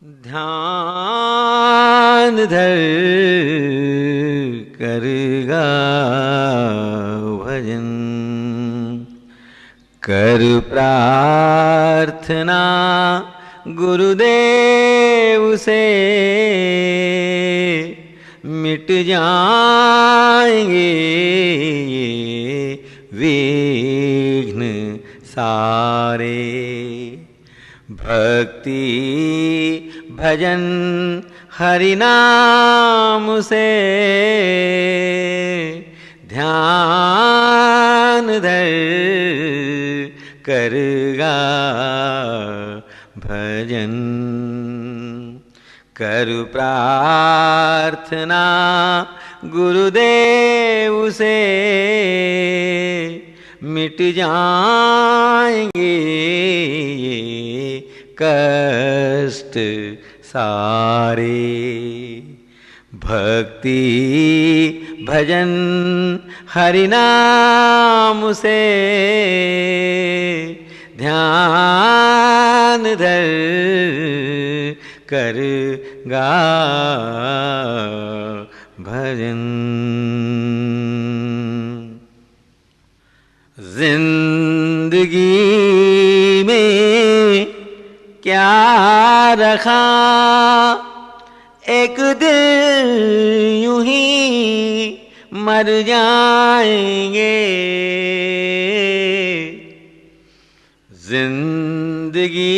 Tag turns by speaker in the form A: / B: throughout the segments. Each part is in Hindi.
A: ध्यान धर करगा भजन, कर प्रार्थना गुरुदेव से, मिट जाएंगे ये विघ्न सारे। भक्ति भजन हरि नाम से, ध्यान धर करगा भजन, कर प्रार्थना गुरुदेव से, मिट जाएंगे ये कष्ट सारे। भक्ति भजन हरि नाम से, ध्यान धर करगा भजन। जिंदगी में क्या रखा, एक दिन यूं ही मर जाएंगे। जिंदगी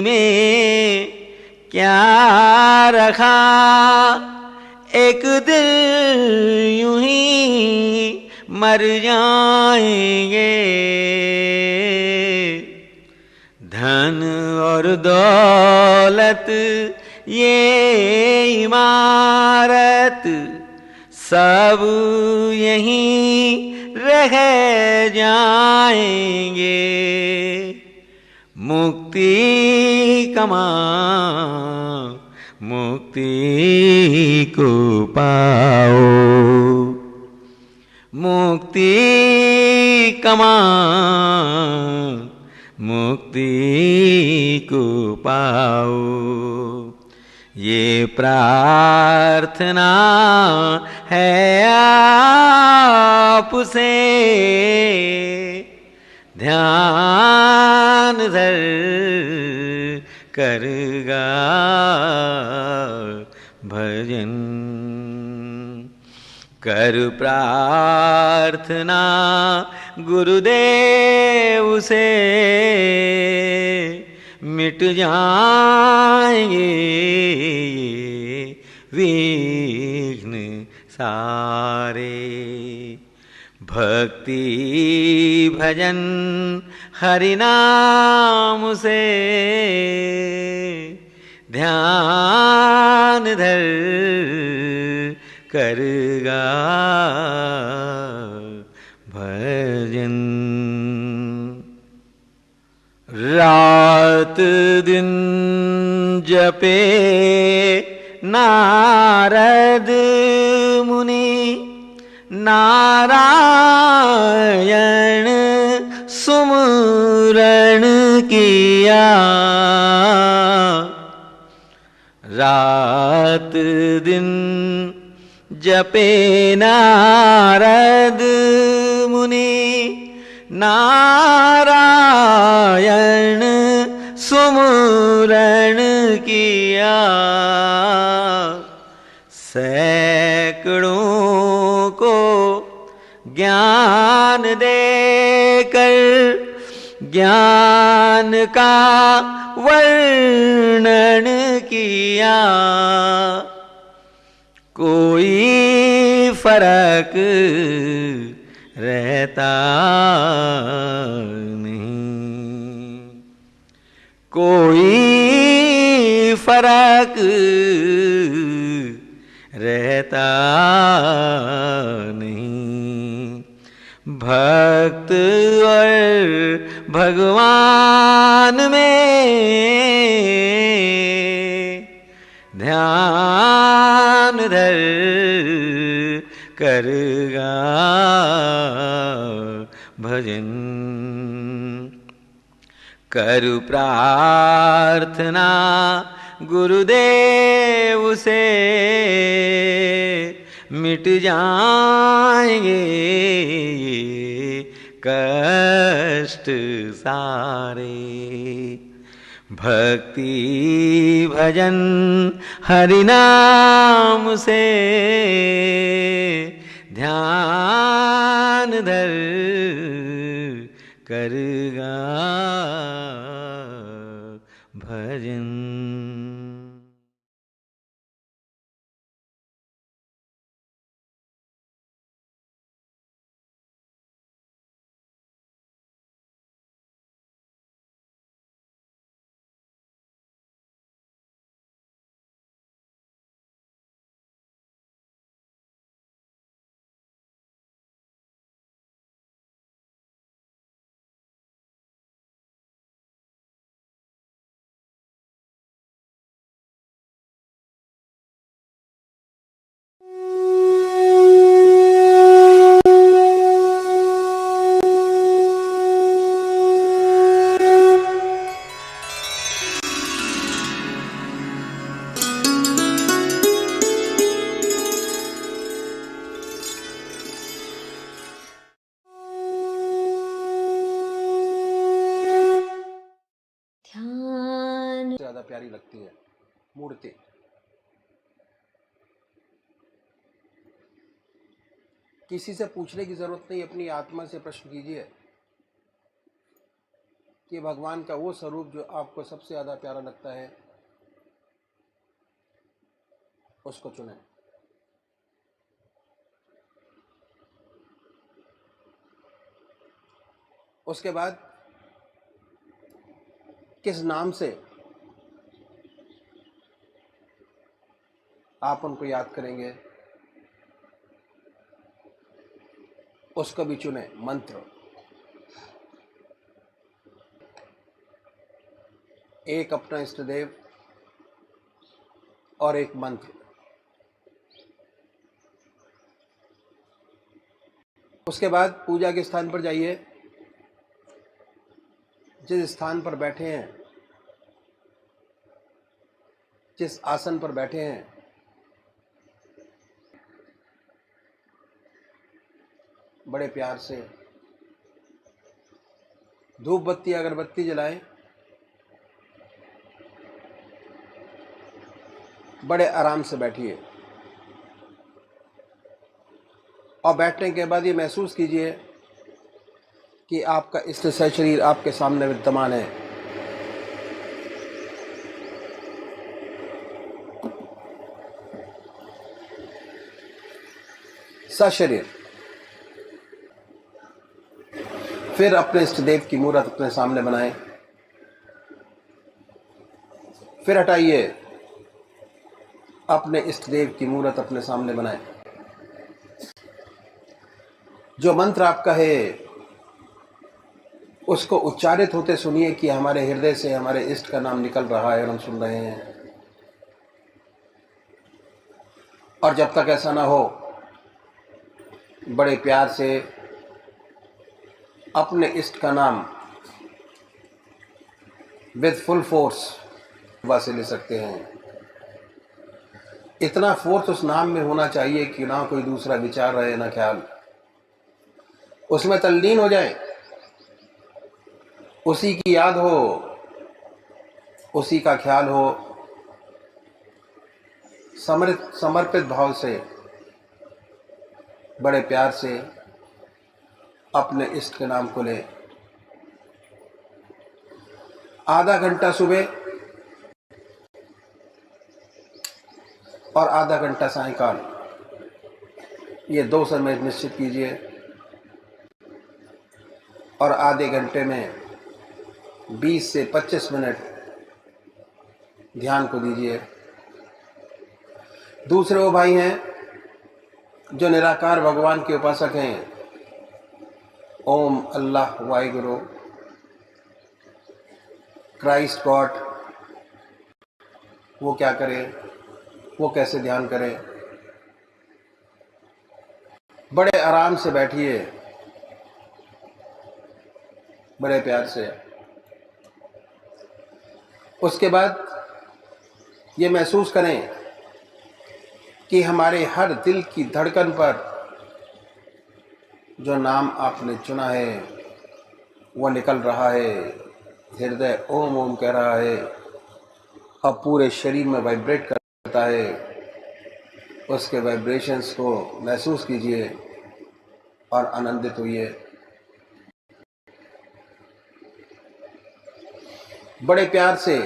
A: में क्या रखा, एक दिन यूं ही मर जाएंगे। धन और दौलत ये इमारत सब यहीं रह जाएंगे। मुक्ति कमा मुक्ति को पाओ, मुक्ति कमा मुक्ति को पाओ। ये प्रार्थना है आपसे, ध्यान धर करगा भजन, कर प्रार्थना गुरुदेव से, मिट जाएंगे ये विघ्न सारे। भक्ति भजन हरि नाम से, ध्यान धर करगा भजन। रात दिन जपे नारद मुनि, नारायण सुमरन किया। रात दिन जपे नारद मुनि, नारायण सुमरन किया। सैकड़ों को ज्ञान देकर, ज्ञान का वर्णन किया। कोई फर्क रहता नहीं, कोई फर्क रहता नहीं। भक्त और भगवान में ध्यान धर करगा भजन, कर प्रार्थना गुरुदेव से मिट जाएंगे कष्ट सारे। भक्ति भजन हरि नाम से ध्यान धर करगा भजन।
B: ज्यादा प्यारी लगती है मूर्ति। किसी से पूछने की जरूरत नहीं, अपनी आत्मा से प्रश्न कीजिए कि भगवान का वो स्वरूप जो आपको सबसे ज्यादा प्यारा लगता है उसको चुनें। उसके बाद किस नाम से आप उनको याद करेंगे उसको भी चुने। मंत्र, एक अपना इष्ट देव और एक मंत्र। उसके बाद पूजा के स्थान पर जाइए, जिस स्थान पर बैठे हैं, जिस आसन पर बैठे हैं, बड़े प्यार से धूप बत्ती अगरबत्ती जलाएं, बड़े आराम से बैठिए और बैठने के बाद ये महसूस कीजिए कि आपका इष्ट शरीर आपके सामने विद्यमान है। सशरीर। फिर अपने इष्ट देव की मूर्त अपने सामने बनाएं। फिर हटाइए, अपने इष्ट देव की मूर्त अपने सामने बनाएं। जो मंत्र आपका है उसको उच्चारित होते सुनिए कि हमारे हृदय से हमारे इष्ट का नाम निकल रहा है और हम सुन रहे हैं। और जब तक ऐसा ना हो, बड़े प्यार से अपने इष्ट का नाम विद फुल फोर्स से ले सकते हैं। इतना फोर्स उस नाम में होना चाहिए कि ना कोई दूसरा विचार रहे ना ख्याल, उसमें तल्लीन हो जाए, उसी की याद हो, उसी का ख्याल हो। समर्पित भाव से बड़े प्यार से अपने इष्ट के नाम को ले। आधा घंटा सुबह और आधा घंटा सायंकाल, ये 2 समय निश्चित कीजिए और आधे घंटे में 20 से 25 मिनट ध्यान को दीजिए। दूसरे वो भाई हैं जो निराकार भगवान के उपासक हैं, ओम, अल्लाह, वाहिगुरु, क्राइस्ट, गॉड, वो क्या करें, वो कैसे ध्यान करें। बड़े आराम से बैठिए, बड़े प्यार से। उसके बाद ये महसूस करें कि हमारे हर दिल की धड़कन पर जो नाम आपने चुना है वो निकल रहा है। हृदय ओम ओम कह रहा है और पूरे शरीर में वाइब्रेट करता है। उसके वाइब्रेशंस को महसूस कीजिए और आनंदित होइए। बड़े प्यार से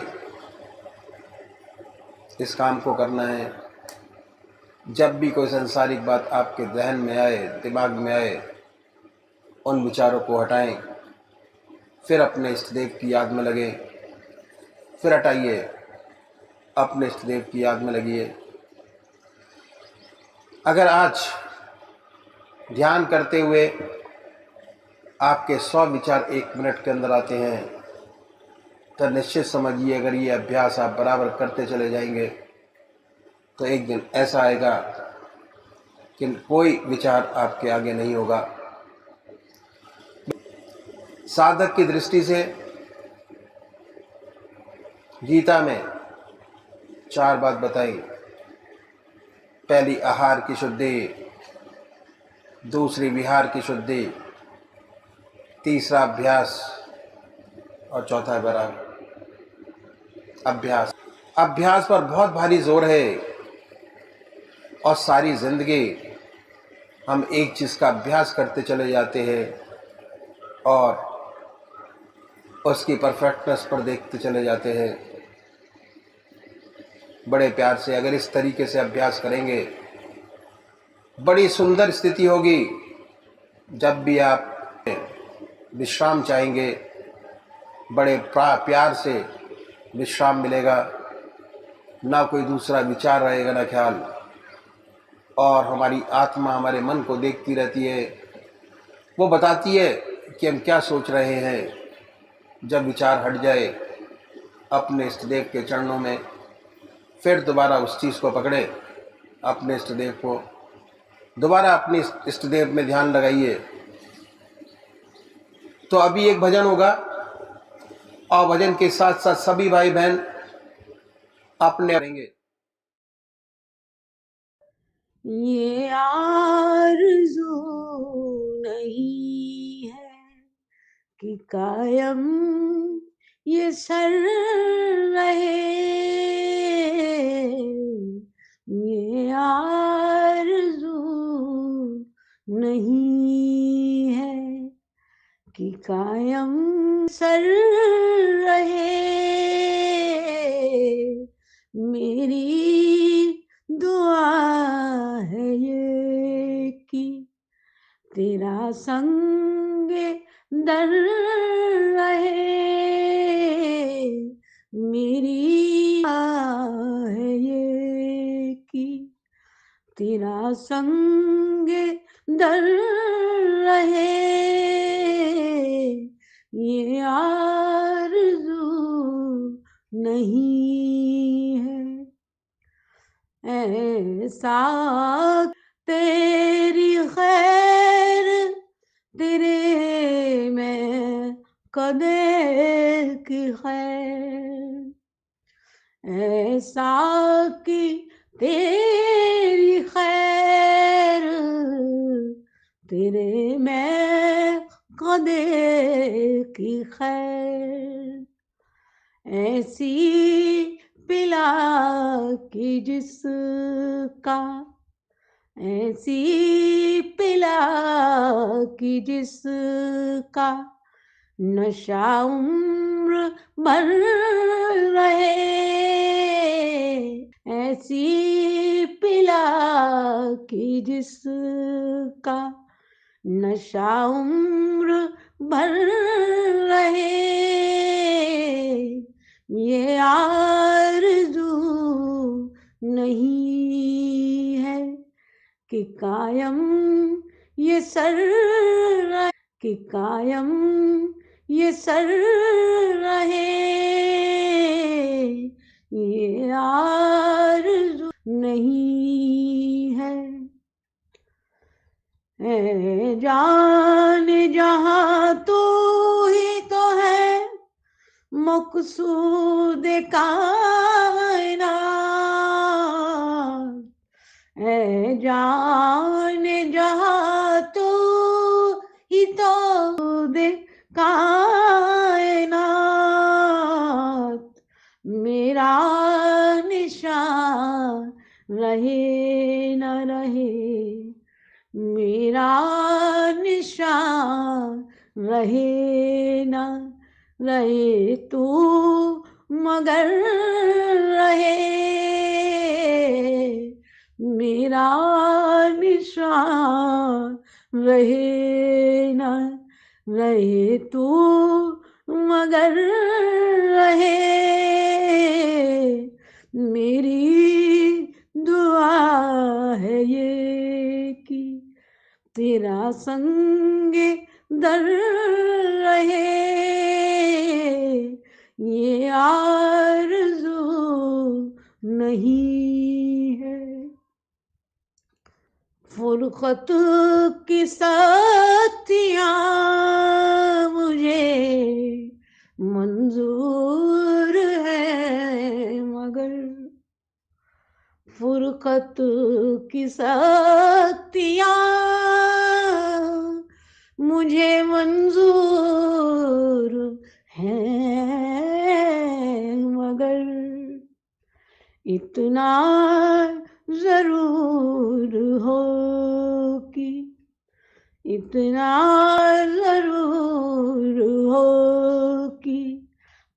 B: इस काम को करना है। जब भी कोई सांसारिक बात आपके जहन में आए, दिमाग में आए, उन विचारों को हटाएं, फिर अपने इष्ट देव की याद में लगे, फिर हटाइए, अपने इष्ट देव की याद में लगिए। अगर आज ध्यान करते हुए आपके 100 विचार 1 मिनट के अंदर आते हैं तो निश्चित समझिए, अगर ये अभ्यास आप बराबर करते चले जाएंगे तो एक दिन ऐसा आएगा कि कोई विचार आपके आगे नहीं होगा। साधक की दृष्टि से गीता में 4 बात बताई। पहली आहार की शुद्धि, दूसरी विहार की शुद्धि, तीसरा अभ्यास और चौथा वैराग। अभ्यास पर बहुत भारी जोर है और सारी जिंदगी हम एक चीज का अभ्यास करते चले जाते हैं और उसकी परफेक्टनेस पर देखते चले जाते हैं। बड़े प्यार से अगर इस तरीके से अभ्यास करेंगे, बड़ी सुंदर स्थिति होगी। जब भी आप विश्राम चाहेंगे, बड़े प्यार से विश्राम मिलेगा, ना कोई दूसरा विचार रहेगा, ना ख्याल, और हमारी आत्मा हमारे मन को देखती रहती है। वो बताती है कि हम क्या सोच रहे हैं। जब विचार हट जाए अपने इष्ट देव के चरणों में, फिर दोबारा उस चीज़ को पकड़े, अपने इष्ट देव को दोबारा अपने इष्ट देव में ध्यान लगाइए। तो अभी एक भजन होगा और भजन के साथ साथ सभी भाई बहन अपने करेंगे।
C: ये आरज़ू नहीं है कि कायम ये सर रहे, ये आरज़ू नहीं है कि कायम सर रहे। मेरी दुआ है ये कि तेरा संग दर रहे। मेरी दुआ है ये कि तेरा संग दर रहे। ये आरज़ू नहीं है ऐसा तेरी खैर तेरे में कदर की खैर, ऐसा कि तेरी खैर तेरे में कदर की खैर, ऐसी पिला की जिसका, ऐसी पिला की जिसका नशा उम्र भर रहे। ऐसी पिला की जिसका नशा उम्र भर रहे। ये आरज़ू नहीं है कि कायम ये सर रहे, कि कायम ये सर रहे। ये आरज़ू नहीं है जान जहाँ तू ही तो है मकसूद कायनात। ऐ जान जहाँ तो ही तो दे कायनात, मेरा निशान रहे न रहे, मेरा निशान रहे न रहे, तू मगर रहे, मेरा निशान रहे न रहे, तू मगर रहे, मेरी दुआ है ये कि तेरा संग दर रहे, ये आरज़ू नहीं है। फुरक़त की सख्तियाँ मुझे मंजूर है, मगर फुरक़त की सख्तियाँ मुझे मंजूर हैं, मगर इतना जरूर हो कि इतना जरूर हो कि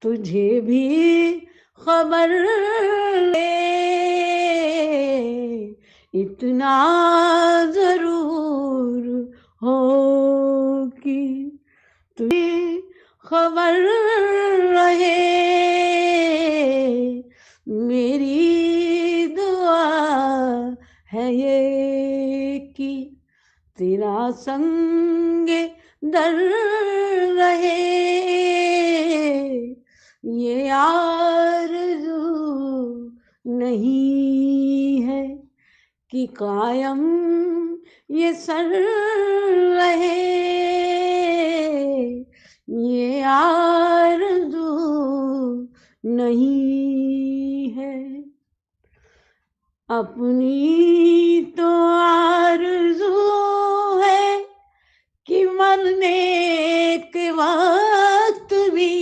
C: तुझे भी खबर ले, इतना जरूर हो कि तुझे खबर रहे, मेरी दुआ है ये कि तेरा संग दर रहे, ये आरज़ू नहीं है कि कायम ये सर रहे, ये आरज़ू नहीं है। अपनी तो आरज़ू है कि मरने के वक्त भी,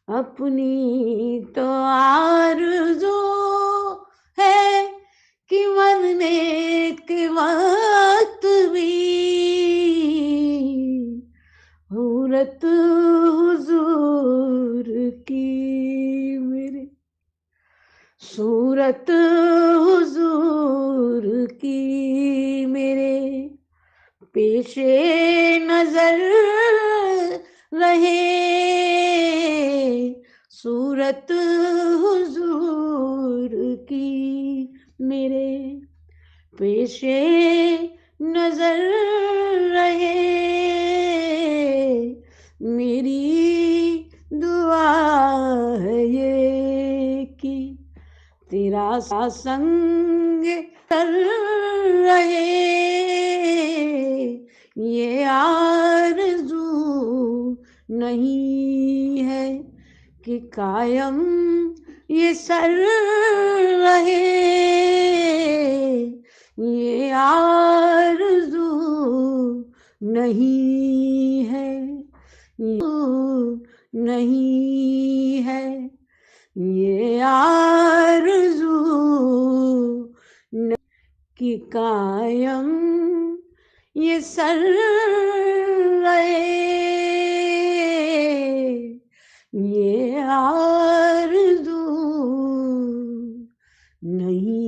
C: अपनी तो आरज़ू है कि मरने के वक्त भी सूरत हुजूर की मेरे, सूरत हुजूर की मेरे पेशे नजर रहे, सूरत हुजूर की मेरे पेशे नजर रहे, मेरी दुआ है ये कि तेरा संग कर रहे, ये आरज़ू नहीं है कि कायम ये सर रहे, ये आरज़ू नहीं है, नहीं है, ये आरज़ू कि कायम ये सर रहे, ये आरज़ू नहीं।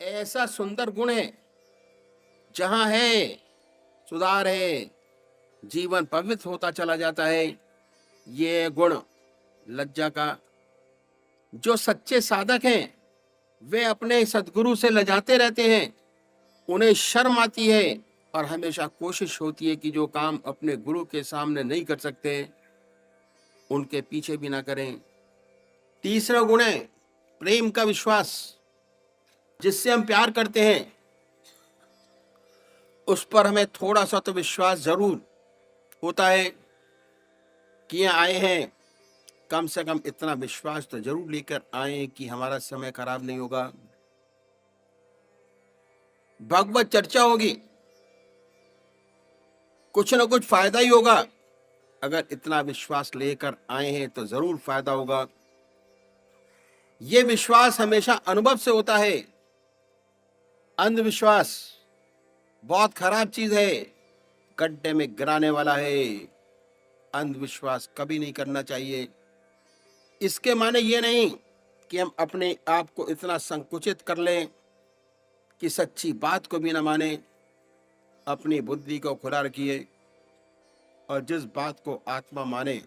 B: ऐसा सुंदर गुण है, जहां है सुधार है, जीवन पवित्र होता चला जाता है। ये गुण लज्जा का। जो सच्चे साधक हैं वे अपने सद्गुरु से लजाते रहते हैं, उन्हें शर्म आती है और हमेशा कोशिश होती है कि जो काम अपने गुरु के सामने नहीं कर सकते उनके पीछे भी ना करें। तीसरा गुण है प्रेम का विश्वास। जिससे हम प्यार करते हैं उस पर हमें थोड़ा सा तो विश्वास जरूर होता है कि ये आए हैं, कम से कम इतना विश्वास तो जरूर लेकर आए कि हमारा समय खराब नहीं होगा, भगवत चर्चा होगी, कुछ ना कुछ फायदा ही होगा। अगर इतना विश्वास लेकर आए हैं तो जरूर फायदा होगा। ये विश्वास हमेशा अनुभव से होता है। अंधविश्वास बहुत खराब चीज है, गड्ढे में गिराने वाला है। अंधविश्वास कभी नहीं करना चाहिए। इसके माने ये नहीं कि हम अपने आप को इतना संकुचित कर लें कि सच्ची बात को भी न माने। अपनी बुद्धि को खुला रखिए और जिस बात को आत्मा माने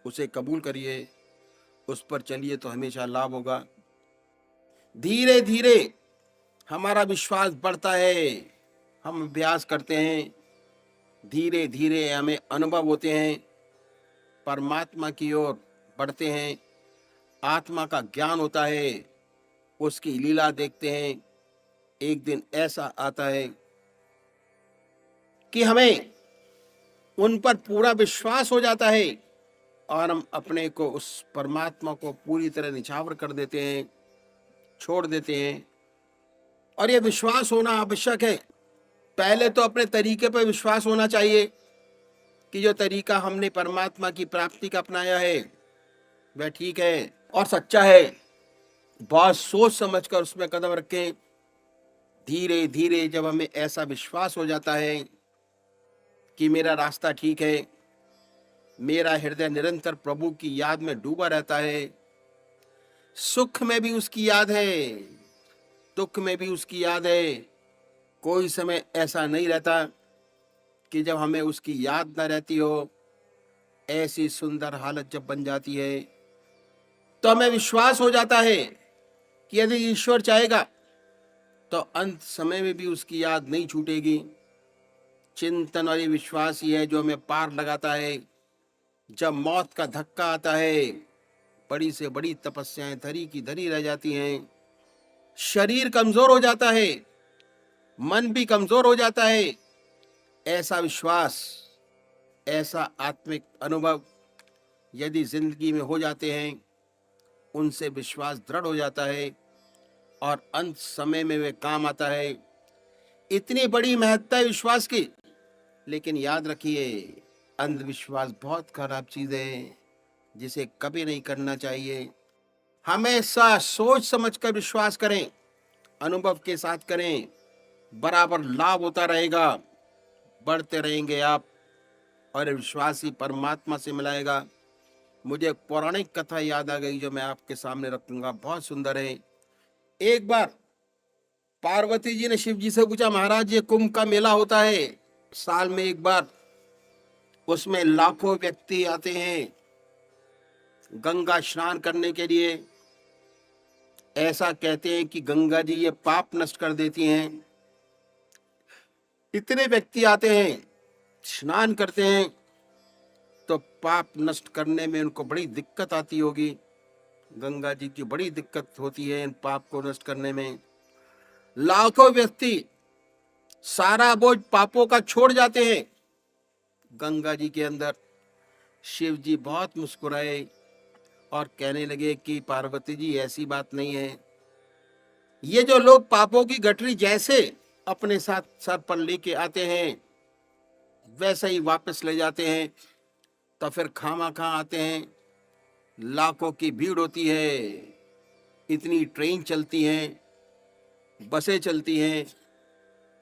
B: उसे कबूल करिए, उस पर चलिए तो हमेशा लाभ होगा। धीरे धीरे हमारा विश्वास बढ़ता है, हम अभ्यास करते हैं, धीरे धीरे हमें अनुभव होते हैं, परमात्मा की ओर बढ़ते हैं, आत्मा का ज्ञान होता है, उसकी लीला देखते हैं। एक दिन ऐसा आता है कि हमें उन पर पूरा विश्वास हो जाता है और हम अपने को उस परमात्मा को पूरी तरह निछावर कर देते हैं, छोड़ देते हैं। और ये विश्वास होना आवश्यक है। पहले तो अपने तरीके पर विश्वास होना चाहिए कि जो तरीका हमने परमात्मा की प्राप्ति का अपनाया है वह ठीक है और सच्चा है। बहुत सोच समझकर उसमें कदम रखें। धीरे धीरे जब हमें ऐसा विश्वास हो जाता है कि मेरा रास्ता ठीक है, मेरा हृदय निरंतर प्रभु की याद में डूबा रहता है, सुख में भी उसकी याद है, दुख में भी उसकी याद है। कोई समय ऐसा नहीं रहता कि जब हमें उसकी याद न रहती हो। ऐसी सुंदर हालत जब बन जाती है तो हमें विश्वास हो जाता है कि यदि ईश्वर चाहेगा तो अंत समय में भी उसकी याद नहीं छूटेगी। चिंतन और ये विश्वास ही है जो हमें पार लगाता है। जब मौत का धक्का आता है, बड़ी से बड़ी तपस्याएं धरी की धरी रह जाती हैं, शरीर कमजोर हो जाता है, मन भी कमजोर हो जाता है। ऐसा विश्वास, ऐसा आत्मिक अनुभव यदि जिंदगी में हो जाते हैं, उनसे विश्वास दृढ़ हो जाता है और अंत समय में वे काम आता है। इतनी बड़ी महत्ता है विश्वास की। लेकिन याद रखिए, अंधविश्वास बहुत खराब चीज है जिसे कभी नहीं करना चाहिए। हमेशा सोच समझकर विश्वास करें, अनुभव के साथ करें, बराबर लाभ होता रहेगा, बढ़ते रहेंगे आप और विश्वास ही परमात्मा से मिलाएगा। मुझे एक पौराणिक कथा याद आ गई जो मैं आपके सामने रखूंगा, बहुत सुंदर है। एक बार पार्वती जी ने शिव जी से पूछा, महाराज ये कुंभ का मेला होता है, साल में एक बार, उसमें लाखों व्यक्ति आते हैं गंगा स्नान करने के लिए। ऐसा कहते हैं कि गंगा जी ये पाप नष्ट कर देती हैं। इतने व्यक्ति आते हैं, स्नान करते हैं, तो पाप नष्ट करने में उनको बड़ी दिक्कत आती होगी। गंगा जी की बड़ी दिक्कत होती है इन पाप को नष्ट करने में। लाखों व्यक्ति सारा बोझ पापों का छोड़ जाते हैं गंगा जी के अंदर। शिव जी बहुत मुस्कुराए और कहने लगे कि पार्वती जी ऐसी बात नहीं है, ये जो लोग पापों की गठरी जैसे अपने साथ सर पर लेके आते हैं वैसे ही वापस ले जाते हैं, तो फिर खामा आते हैं। लाखों की भीड़ होती है, इतनी ट्रेन चलती हैं, बसें चलती हैं,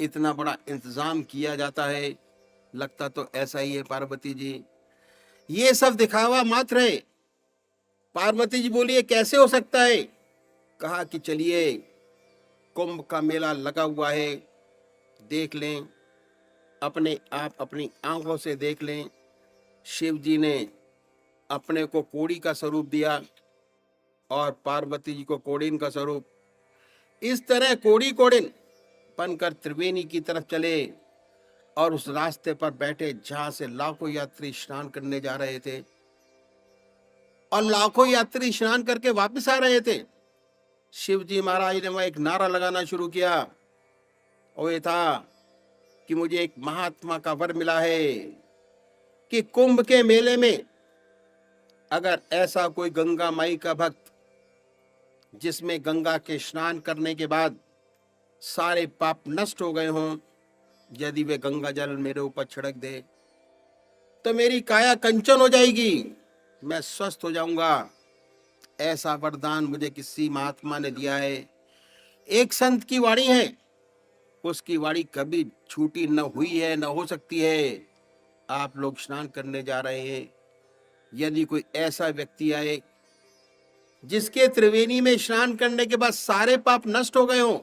B: इतना बड़ा इंतजाम किया जाता है, लगता तो ऐसा ही है पार्वती जी। ये सब दिखावा मात्र है। पार्वती जी बोली ये कैसे हो सकता है? कहा कि चलिए कुंभ का मेला लगा हुआ है, देख लें, अपने आप अपनी आंखों से देख लें। शिव जी ने अपने को कोड़ी का स्वरूप दिया और पार्वती जी को कोडिन का स्वरूप। इस तरह कोड़ी कोडिन बनकर त्रिवेणी की तरफ चले और उस रास्ते पर बैठे जहां से लाखों यात्री स्नान करने जा रहे थे और लाखों यात्री स्नान करके वापस आ रहे थे। शिव जी महाराज ने वहां एक नारा लगाना शुरू किया और ये था कि मुझे एक महात्मा का वर मिला है कि कुंभ के मेले में अगर ऐसा कोई गंगा माई का भक्त जिसमें गंगा के स्नान करने के बाद सारे पाप नष्ट हो गए हों, यदि वे गंगा जल मेरे ऊपर छिड़क दे तो मेरी काया कंचन हो जाएगी, मैं स्वस्थ हो जाऊंगा। ऐसा वरदान मुझे किसी महात्मा ने दिया है। एक संत की वाणी है, उसकी वाणी कभी झूठी न हुई है न हो सकती है। आप लोग स्नान करने जा रहे हैं, यदि कोई ऐसा व्यक्ति आए जिसके त्रिवेणी में स्नान करने के बाद सारे पाप नष्ट हो गए हों,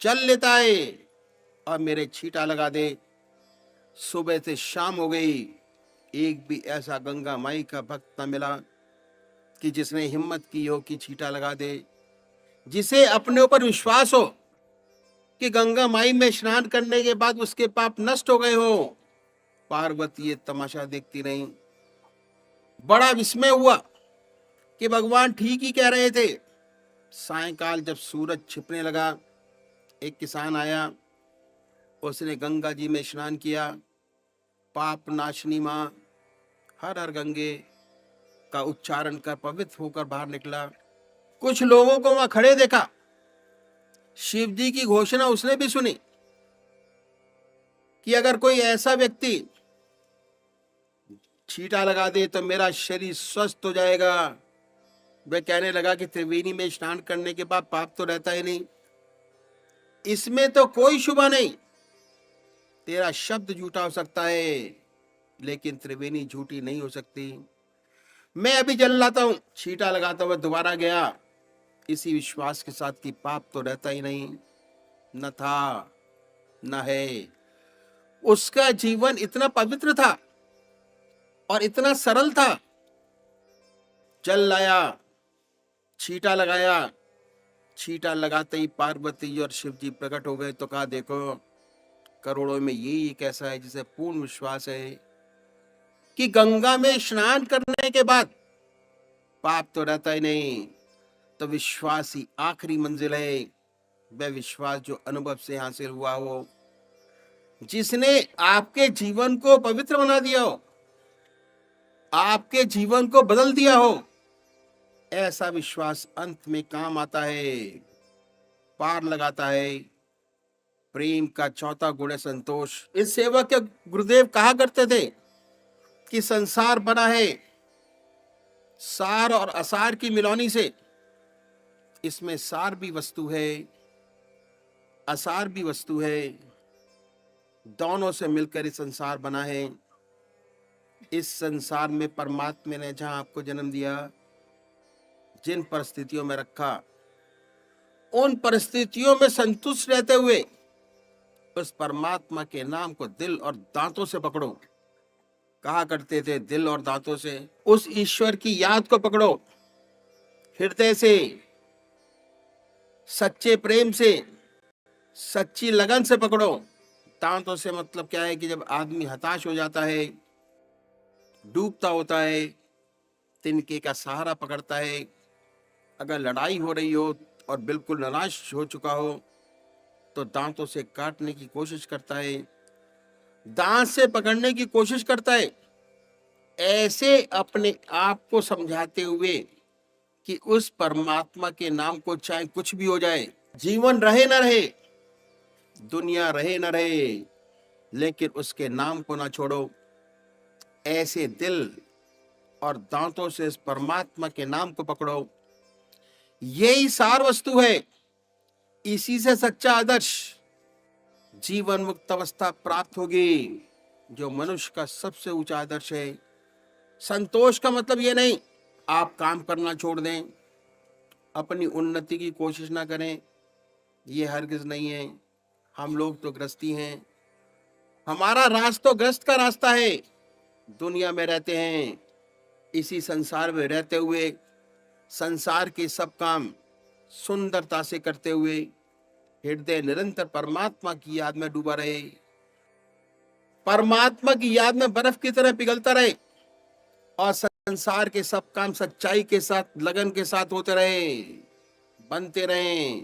B: जल लेता है और मेरे छींटा लगा दे। सुबह से शाम हो गई, एक भी ऐसा गंगा माई का भक्त न मिला कि जिसने हिम्मत की हो कि छींटा लगा दे, जिसे अपने ऊपर विश्वास हो कि गंगा माई में स्नान करने के बाद उसके पाप नष्ट हो गए हो। पार्वती ये तमाशा देखती रही। बड़ा विस्मय हुआ कि भगवान ठीक ही कह रहे थे। सायंकाल जब सूरज छिपने लगा, एक किसान आया, उसने गंगा जी में स्नान किया। पाप नाशनी मां हर हर गंगे का उच्चारण कर पवित्र होकर बाहर निकला। कुछ लोगों को वहां खड़े देखा। शिव जी की घोषणा उसने भी सुनी कि अगर कोई ऐसा व्यक्ति छींटा लगा दे तो मेरा शरीर स्वस्थ हो जाएगा। वह कहने लगा कि त्रिवेणी में स्नान करने के बाद पाप तो रहता ही नहीं, इसमें तो कोई शुभा नहीं। तेरा शब्द झूठा हो सकता है लेकिन त्रिवेणी झूठी नहीं हो सकती। मैं अभी जल लाता हूं। छींटा लगाता हुआ दोबारा गया, इसी विश्वास के साथ कि पाप तो रहता ही नहीं, न था न है। उसका जीवन इतना पवित्र था और इतना सरल था। जल लाया, छींटा लगाया, छींटा लगाते ही पार्वती और शिव जी प्रकट हो गए। तो कहा, देखो करोड़ों में यही एक ऐसा है जिसे पूर्ण विश्वास है कि गंगा में स्नान करने के बाद पाप तो रहता ही नहीं। तो विश्वास ही आखिरी मंजिल है। वह विश्वास जो अनुभव से हासिल हुआ हो, जिसने आपके जीवन को पवित्र बना दिया हो, आपके जीवन को बदल दिया हो, ऐसा विश्वास अंत में काम आता है, पार लगाता है। प्रेम का चौथा गुण है संतोष। इस सेवा के गुरुदेव कहा करते थे कि संसार बना है सार और असार की मिलौनी से। इसमें सार भी वस्तु है, असार भी वस्तु है, दोनों से मिलकर इस संसार बना है। इस संसार में परमात्मा ने जहां आपको जन्म दिया, जिन परिस्थितियों में रखा, उन परिस्थितियों में संतुष्ट रहते हुए उस परमात्मा के नाम को दिल और दांतों से पकड़ो। कहा करते थे, दिल और दांतों से उस ईश्वर की याद को पकड़ो, हृदय से, सच्चे प्रेम से, सच्ची लगन से पकड़ो। दांतों से मतलब क्या है कि जब आदमी हताश हो जाता है, डूबता होता है, तिनके का सहारा पकड़ता है। अगर लड़ाई हो रही हो और बिल्कुल निराश हो चुका हो तो दांतों से काटने की कोशिश करता है, दांत से पकड़ने की कोशिश करता है। ऐसे अपने आप को समझाते हुए कि उस परमात्मा के नाम को चाहे कुछ भी हो जाए, जीवन रहे न रहे, दुनिया रहे न रहे, लेकिन उसके नाम को ना छोड़ो। ऐसे दिल और दांतों से इस परमात्मा के नाम को पकड़ो। यही सार वस्तु है। इसी से सच्चा आदर्श, जीवन मुक्त अवस्था प्राप्त होगी, जो मनुष्य का सबसे ऊंचा आदर्श है। संतोष का मतलब ये नहीं आप काम करना छोड़ दें, अपनी उन्नति की कोशिश ना करें, ये हरगिज नहीं है। हम लोग तो गृहस्थी हैं, हमारा रास्ता तो ग्रस्त का रास्ता है। दुनिया में रहते हैं, इसी संसार में रहते हुए संसार के सब काम सुंदरता से करते हुए हृदय निरंतर परमात्मा की याद में डूबा रहे, परमात्मा की याद में बर्फ की तरह पिघलता रहे और संसार के सब काम सच्चाई के साथ, लगन के साथ होते रहे, बनते रहे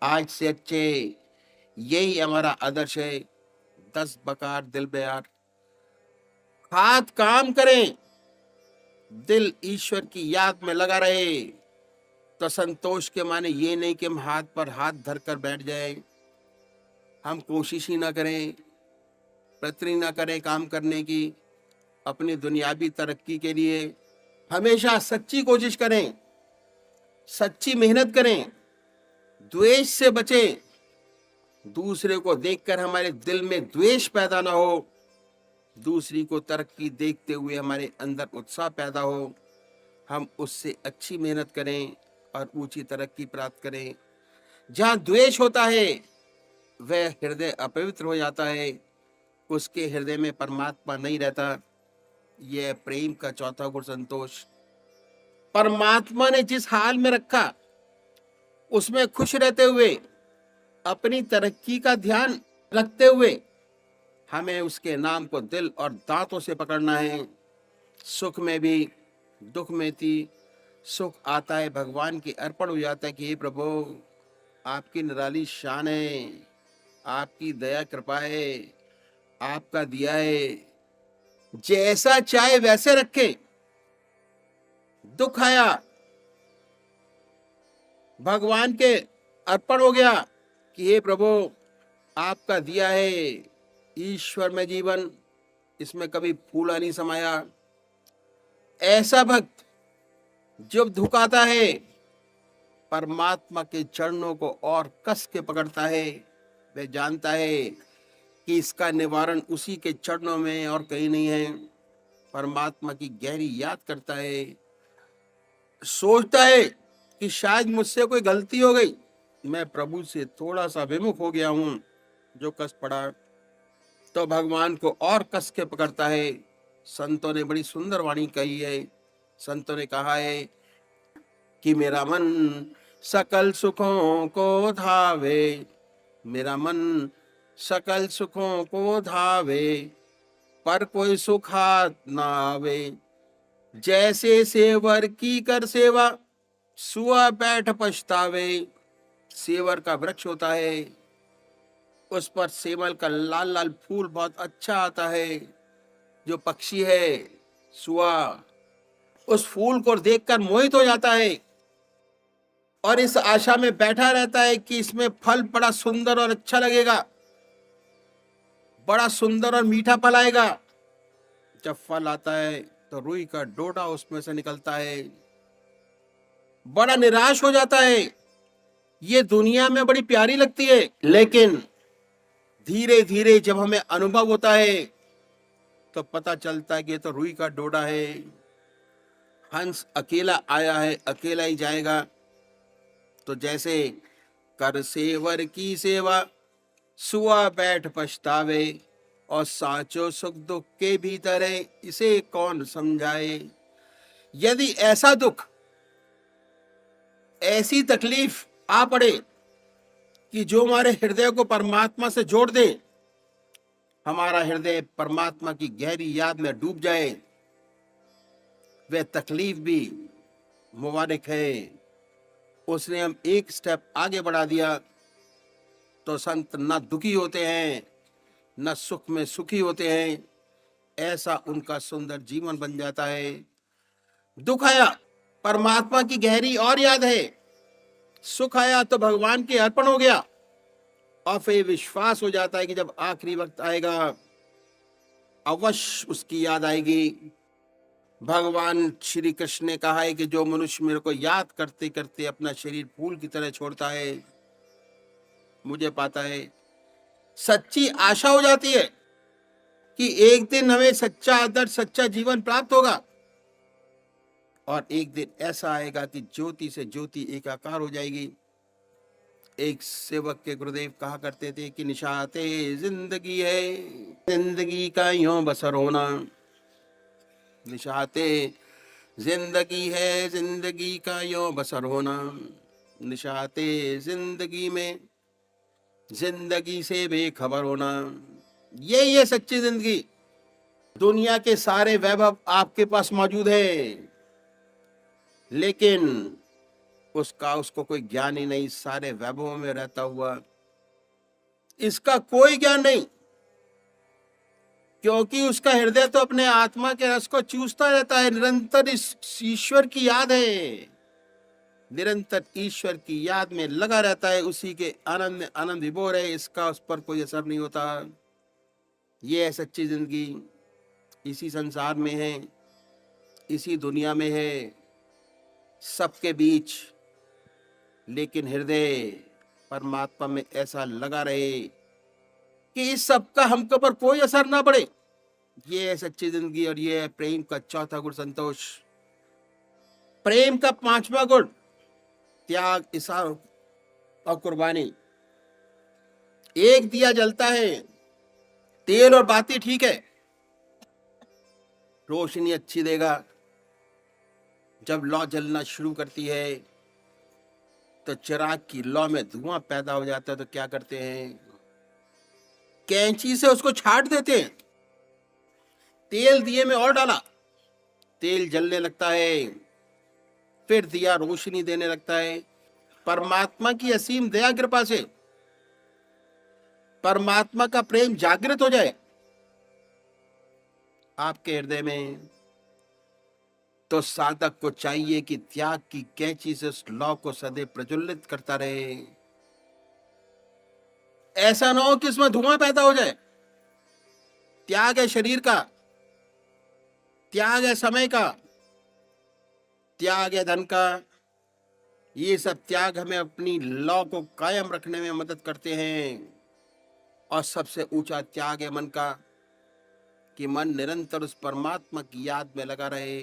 B: आज से अच्छे। यही हमारा आदर्श है। 10 बकार दिल बेयार, हाथ काम करें, दिल ईश्वर की याद में लगा रहे। तो संतोष के माने ये नहीं कि हम हाथ पर हाथ धरकर बैठ जाए, हम कोशिश ही ना करें, प्रयत्न ना करें काम करने की, अपनी दुनियावी तरक्की के लिए हमेशा सच्ची कोशिश करें, सच्ची मेहनत करें, द्वेष से बचें, दूसरे को देखकर हमारे दिल में द्वेष पैदा ना हो, दूसरी को तरक्की देखते हुए हमारे अंदर उत्साह पैदा हो, हम उससे अच्छी मेहनत करें और ऊंची तरक्की प्राप्त करें। जहाँ द्वेष होता है वह हृदय अपवित्र हो जाता है, उसके हृदय में परमात्मा नहीं रहता। यह प्रेम का चौथा गुण संतोष। परमात्मा ने जिस हाल में रखा उसमें खुश रहते हुए, अपनी तरक्की का ध्यान रखते हुए हमें उसके नाम को दिल और दांतों से पकड़ना है। सुख में भी दुख में भी सुख आता है, भगवान की अर्पण हो जाता है कि हे प्रभु आपकी निराली शान है, आपकी दया कृपा है, आपका दिया है, जैसा चाहे वैसे रखे। दुख आया, भगवान के अर्पण हो गया कि हे प्रभु आपका दिया है, ईश्वर में जीवन, इसमें कभी फूला नहीं समाया। ऐसा भक्त जब दुख आता है परमात्मा के चरणों को और कस के पकड़ता है, वह जानता है कि इसका निवारण उसी के चरणों में और कहीं नहीं है। परमात्मा की गहरी याद करता है, सोचता है कि शायद मुझसे कोई गलती हो गई, मैं प्रभु से थोड़ा सा विमुख हो गया हूं, जो कस पड़ा, तो भगवान को और कस के पकड़ता है। संतों ने बड़ी सुंदर वाणी कही है। संतों ने कहा है कि मेरा मन सकल सुखों को धावे, मेरा मन सकल सुखों को धावे, पर कोई सुख हाथ ना आवे। जैसे सेवर की कर सेवा, सुआ बैठ पछतावे। सेवर का वृक्ष होता है, उस पर सेवल का लाल लाल फूल बहुत अच्छा आता है। जो पक्षी है सुआ, उस फूल को देखकर मोहित हो जाता है और इस आशा में बैठा रहता है कि इसमें फल बड़ा सुंदर और अच्छा लगेगा, बड़ा सुंदर और मीठा फल आएगा। जब फल आता है तो रुई का डोडा उसमें से निकलता है, बड़ा निराश हो जाता है। ये दुनिया में बड़ी प्यारी लगती है, लेकिन धीरे धीरे जब हमें अनुभव होता है तो पता चलता है कि ये तो रुई का डोडा है। हंस अकेला आया है, अकेला ही जाएगा। तो जैसे कर सेवर की सेवा, सुआ बैठ पछतावे, और साचो सुख दुख के भीतर है, इसे कौन समझाए। यदि ऐसा दुख, ऐसी तकलीफ आ पड़े कि जो हमारे हृदय को परमात्मा से जोड़ दे, हमारा हृदय परमात्मा की गहरी याद में डूब जाए, वह तकलीफ भी मुबारक है। उसने हम एक स्टेप आगे बढ़ा दिया। तो संत न दुखी होते हैं, न सुख में सुखी होते हैं, ऐसा उनका सुंदर जीवन बन जाता है। दुख आया, परमात्मा की गहरी और याद है। सुख आया तो भगवान के अर्पण हो गया, और फिर विश्वास हो जाता है कि जब आखिरी वक्त आएगा अवश्य उसकी याद आएगी। भगवान श्री कृष्ण ने कहा है कि जो मनुष्य मेरे को याद करते करते अपना शरीर फूल की तरह छोड़ता है, मुझे पाता है। सच्ची आशा हो जाती है कि एक दिन हमें सच्चा आदर्श, सच्चा जीवन प्राप्त होगा, और एक दिन ऐसा आएगा कि ज्योति से ज्योति एकाकार हो जाएगी। एक सेवक के गुरुदेव कहा करते थे कि निशाते जिंदगी है, जिंदगी का यूं बसर होना। निशाते जिंदगी है, जिंदगी का यूं बसर होना। निशाते जिंदगी में जिंदगी से बेखबर होना। ये सच्ची जिंदगी। दुनिया के सारे वैभव आपके पास मौजूद है, लेकिन उसको कोई ज्ञान ही नहीं। सारे वैभवों में रहता हुआ इसका कोई ज्ञान नहीं, क्योंकि उसका हृदय तो अपने आत्मा के रस को चूसता रहता है। निरंतर इस ईश्वर की याद है, निरंतर ईश्वर की याद में लगा रहता है, उसी के आनंद में आनंद विभोर है। इसका उस पर कोई असर नहीं होता। ये है सच्ची जिंदगी। इसी संसार में है, इसी दुनिया में है, सबके बीच, लेकिन हृदय परमात्मा में ऐसा लगा रहे कि इस सब का हमको पर कोई असर ना पड़े। ये है सच्ची जिंदगी। और ये है प्रेम का चौथा गुण, संतोष। प्रेम का पांचवा गुण, त्याग, इसार और कुर्बानी। एक दिया जलता है, तेल और बाती ठीक है, रोशनी अच्छी देगा। जब लौ जलना शुरू करती है तो चिराग की लौ में धुआं पैदा हो जाता है, तो क्या करते हैं, कैंची से उसको छाट देते हैं। तेल दिए में और डाला, तेल जलने लगता है, फिर दिया रोशनी देने लगता है। परमात्मा की असीम दया कृपा से परमात्मा का प्रेम जागृत हो जाए आपके हृदय में, तो साधक को चाहिए कि त्याग की कैंची से उस लौ को सदैव प्रज्वलित करता रहे। ऐसा ना हो कि इसमें धुआं पैदा हो जाए। त्याग है शरीर का, त्याग है समय का, त्याग है धन का। ये सब त्याग हमें अपनी लौ को कायम रखने में मदद करते हैं। और सबसे ऊंचा त्याग है मन का, कि मन निरंतर उस परमात्मा की याद में लगा रहे,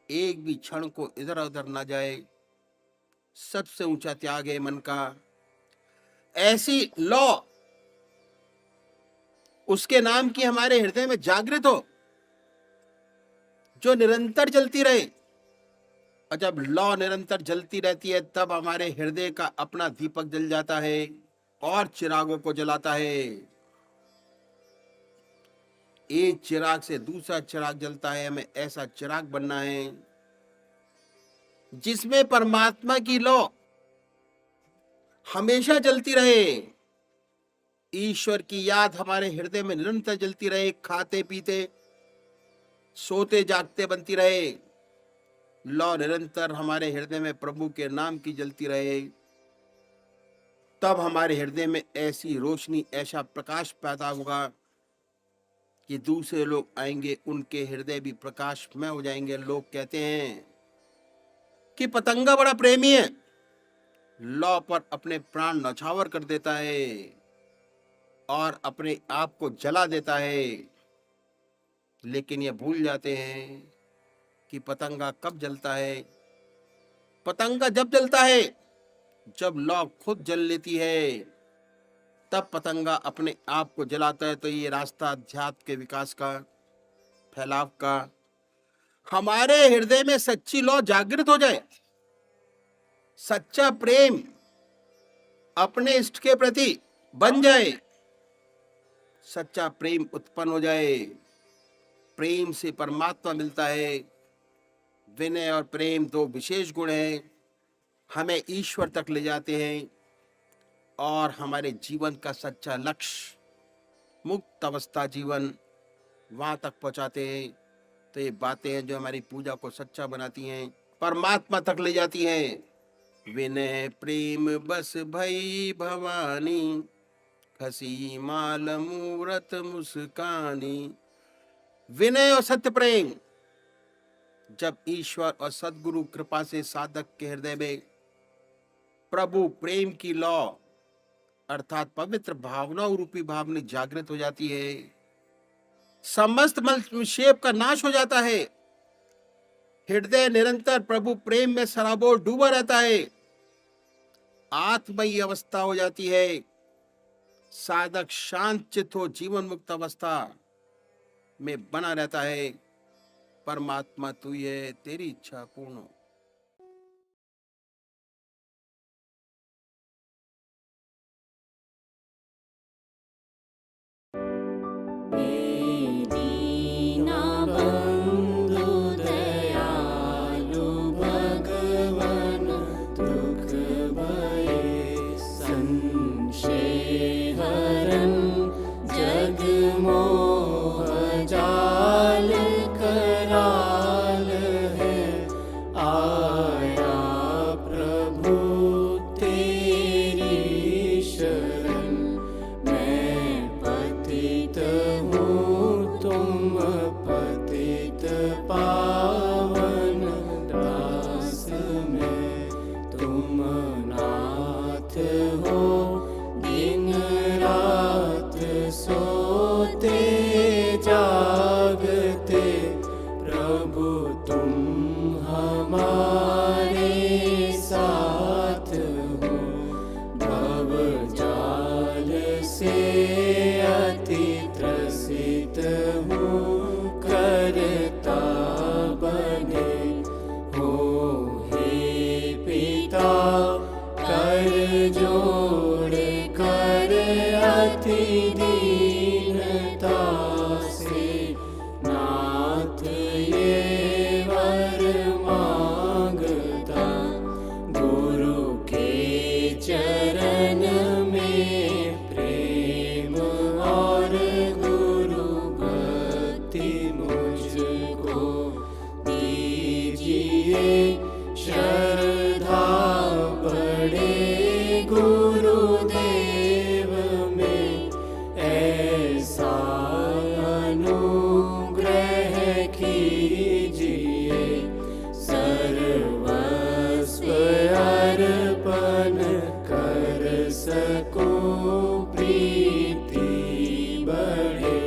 B: एक भी क्षण को इधर उधर ना जाए। सबसे ऊंचा त्याग है मन का। ऐसी लौ उसके नाम की हमारे हृदय में जागृत हो, जो निरंतर जलती रहे। और जब लौ निरंतर जलती रहती है, तब हमारे हृदय का अपना दीपक जल जाता है और चिरागों को जलाता है। एक चिराग से दूसरा चिराग जलता है। हमें ऐसा चिराग बनना है जिसमें परमात्मा की लौ हमेशा जलती रहे, ईश्वर की याद हमारे हृदय में निरंतर जलती रहे। खाते पीते सोते जागते बनती रहे, लौ निरंतर हमारे हृदय में प्रभु के नाम की जलती रहे। तब हमारे हृदय में ऐसी रोशनी, ऐसा प्रकाश पैदा होगा कि दूसरे लोग आएंगे, उनके हृदय भी प्रकाशमय हो जाएंगे। लोग कहते हैं कि पतंगा बड़ा प्रेमी है, लौ पर अपने प्राण न्यौछावर कर देता है और अपने आप को जला देता है। लेकिन ये भूल जाते हैं कि पतंगा कब जलता है। पतंगा जब जलता है जब लौ खुद जल लेती है, तब पतंगा अपने आप को जलाता है। तो ये रास्ता अध्यात्म के विकास का, फैलाव का। हमारे हृदय में सच्ची लौ जागृत हो जाए, सच्चा प्रेम अपने इष्ट के प्रति बन जाए, सच्चा प्रेम उत्पन्न हो जाए। प्रेम से परमात्मा मिलता है। विनय और प्रेम दो विशेष गुण हैं, हमें ईश्वर तक ले जाते हैं और हमारे जीवन का सच्चा लक्ष्य, मुक्त अवस्था जीवन, वहां तक पहुंचाते हैं। तो ये बातें हैं जो हमारी पूजा को सच्चा बनाती हैं, परमात्मा तक ले जाती हैं। विनय प्रेम बस भई भवानी, खसी माल मूरत मुस्कानी। विनय और सत्य प्रेम जब ईश्वर और सद्गुरु कृपा से साधक के हृदय में प्रभु प्रेम की लौ अर्थात पवित्र भावना रूपी भावना जागृत हो जाती है, समस्त मलक्षेप का नाश हो जाता है। हृदय निरंतर प्रभु प्रेम में सराबोर डूबा रहता है। आत्मयी अवस्था हो जाती है। साधक शांत चित्त हो जीवन मुक्त अवस्था में बना रहता है। परमात्मा तू ही है, तेरी इच्छा पूर्ण हो।
D: दीनबन्धु दयालु भगवन दुख भये संशय हरन जग मोह जाल कराल है आया प्रभु तेरी शरण मैं पतित हूँ तुम पतित पावन दास में तुम नाथ हो दिन रात सोते जागते प्रभु तुम हमारे साथ हो भव जाल से अति त्रसित हूँ करता बने हो हे पिता कर जोड़ कर अति दीनता से नाथ ये वर मांगता गुरु के चरण में प्रेम और गुरु भक्ति मुझको दीजिए श्रद्धा बड़े गुरुदेव में ऐसा अनुग्रह कीजिए सर्वस्व अर्पण कर सकूं प्रीति बढ़े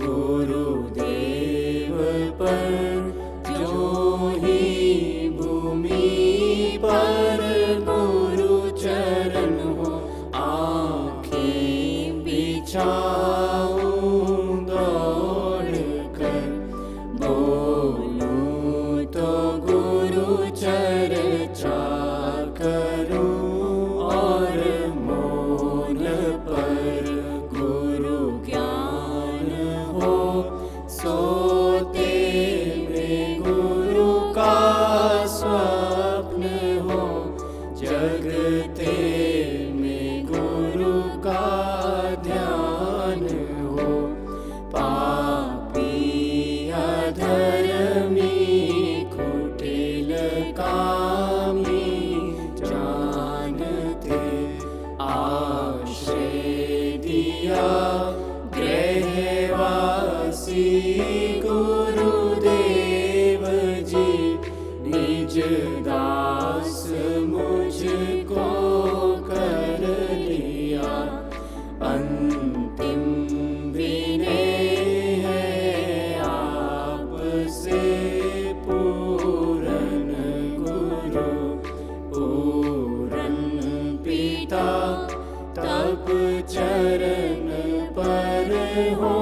D: गुरुदेव पर जो ही भूमि पर गुरु चरण हो आँखें बिछाऊं दौड़ कर बोलूं तो गुरु चर्चा करूं और मौन पर गुरु ज्ञान हो सोते में गुरु का स्वप्न हो जगते में गुरु का ध्यान हो पापी अधर्मी कुटिल कामी जानते आश्रय दिया गृहवासी गुरुदेव जी निज दास मुझको कर लिया अंतिम विनय है आपसे पूरन गुरु पूरन पिता तब चरण पर हो